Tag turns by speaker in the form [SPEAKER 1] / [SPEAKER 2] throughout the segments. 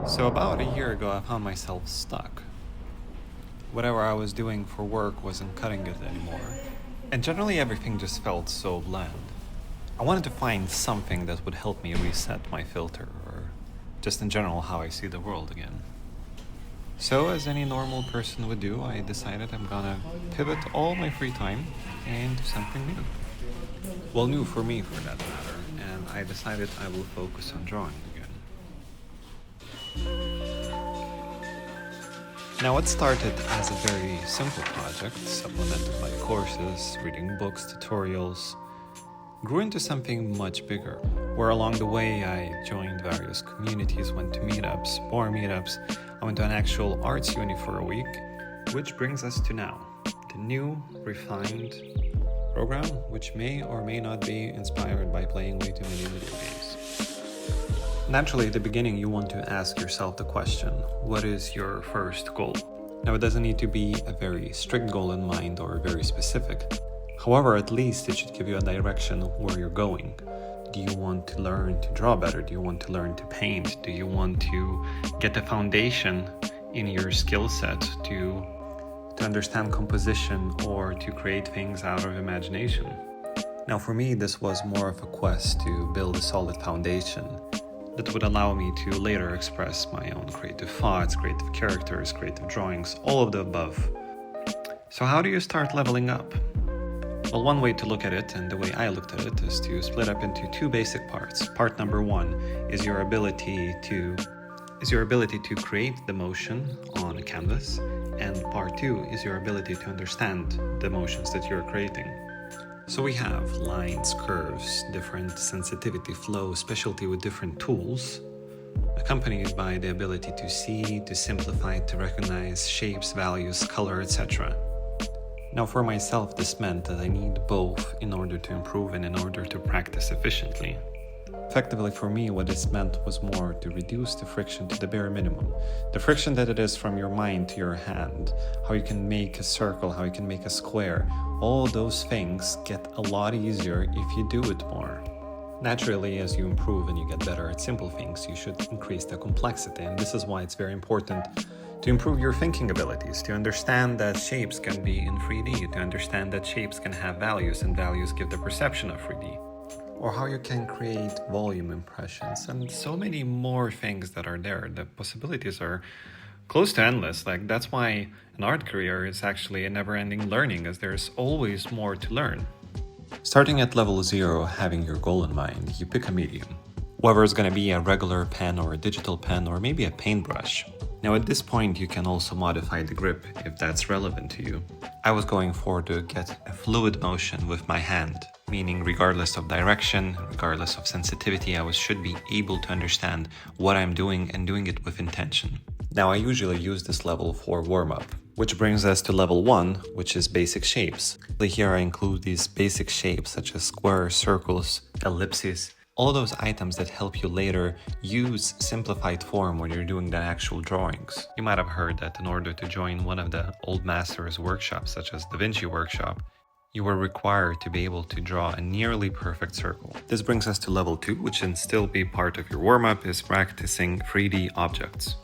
[SPEAKER 1] So about a year ago, I found myself stuck. Whatever I was doing for work wasn't cutting it anymore. And generally, everything just felt so bland. I wanted to find something that would help me reset my filter, or just in general, how I see the world again. So, as any normal person would do, I decided I'm gonna pivot all my free time and do something new. Well, new for me, for that matter, and I decided I will focus on drawing again. Now, it started as a very simple project, supplemented by courses, reading books, tutorials, grew into something much bigger, where along the way I joined various communities, went to meetups, more meetups, I went to an actual arts uni for a week, which brings us to now, the new, refined program, which may or may not be inspired by playing way too many video games. Naturally, at the beginning, you want to ask yourself the question, what is your first goal? Now, it doesn't need to be a very strict goal in mind or very specific. However, at least it should give you a direction where you're going. Do you want to learn to draw better? Do you want to learn to paint? Do you want to get a foundation in your skill set to understand composition or to create things out of imagination? Now, for me, this was more of a quest to build a solid foundation that would allow me to later express my own creative thoughts, creative characters, creative drawings, all of the above. So how do you start leveling up? Well, one way to look at it, and the way I looked at it, is to split up into two basic parts. Part number one is your ability to create the motion on a canvas, and part two is your ability to understand the motions that you're creating. So we have lines, curves, different sensitivity, flow, specialty with different tools, accompanied by the ability to see, to simplify, to recognize shapes, values, color, etc. Now, for myself, this meant that I need both in order to improve and in order to practice efficiently. Effectively, for me, what this meant was more to reduce the friction to the bare minimum. The friction that it is from your mind to your hand, how you can make a circle, how you can make a square, all those things get a lot easier if you do it more. Naturally, as you improve and you get better at simple things, you should increase the complexity, and this is why it's very important to improve your thinking abilities, to understand that shapes can be in 3D, to understand that shapes can have values, and values give the perception of 3D. Or how you can create volume impressions, and so many more things that are there. The possibilities are close to endless. That's why an art career is actually a never-ending learning, as there's always more to learn. Starting at level 0, having your goal in mind, you pick a medium. Whether it's going to be a regular pen or a digital pen or maybe a paintbrush. Now, at this point, you can also modify the grip if that's relevant to you. I was going for to get a fluid motion with my hand, meaning regardless of direction, regardless of sensitivity, I should be able to understand what I'm doing and doing it with intention. Now, I usually use this level for warm-up, which brings us to level 1, which is basic shapes. Here I include these basic shapes such as squares, circles, ellipses, all those items that help you later use simplified form when you're doing the actual drawings. You might have heard that in order to join one of the old masters' workshops, such as Da Vinci Workshop, you were required to be able to draw a nearly perfect circle. This brings us to level 2, which can still be part of your warm-up, is practicing 3D objects.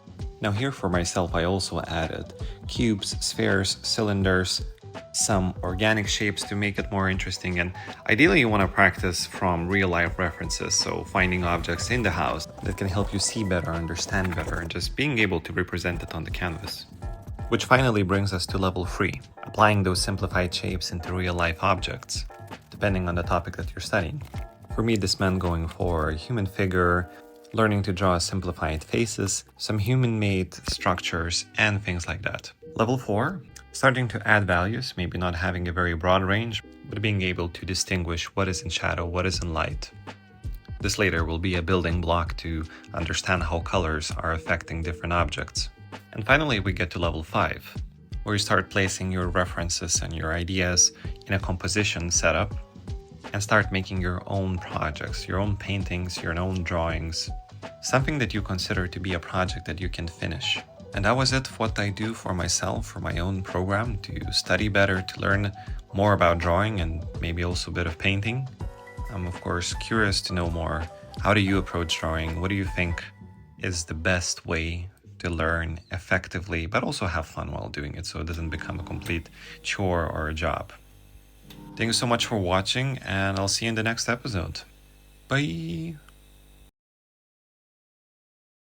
[SPEAKER 1] Now here for myself, I also added cubes, spheres, cylinders, some organic shapes to make it more interesting, and ideally you want to practice from real-life references, so finding objects in the house that can help you see better, understand better, and just being able to represent it on the canvas. Which finally brings us to level 3, applying those simplified shapes into real-life objects, depending on the topic that you're studying. For me, this meant going for a human figure, learning to draw simplified faces, some human-made structures, and things like that. Level 4, starting to add values, maybe not having a very broad range, but being able to distinguish what is in shadow, what is in light. This later will be a building block to understand how colors are affecting different objects. And finally, we get to level 5, where you start placing your references and your ideas in a composition setup and start making your own projects, your own paintings, your own drawings, something that you consider to be a project that you can finish. And that was it for what I do for myself, for my own program, to study better, to learn more about drawing and maybe also a bit of painting. I'm of course curious to know more. How do you approach drawing? What do you think is the best way to learn effectively, but also have fun while doing it so it doesn't become a complete chore or a job. Thank you so much for watching, and I'll see you in the next episode. Bye!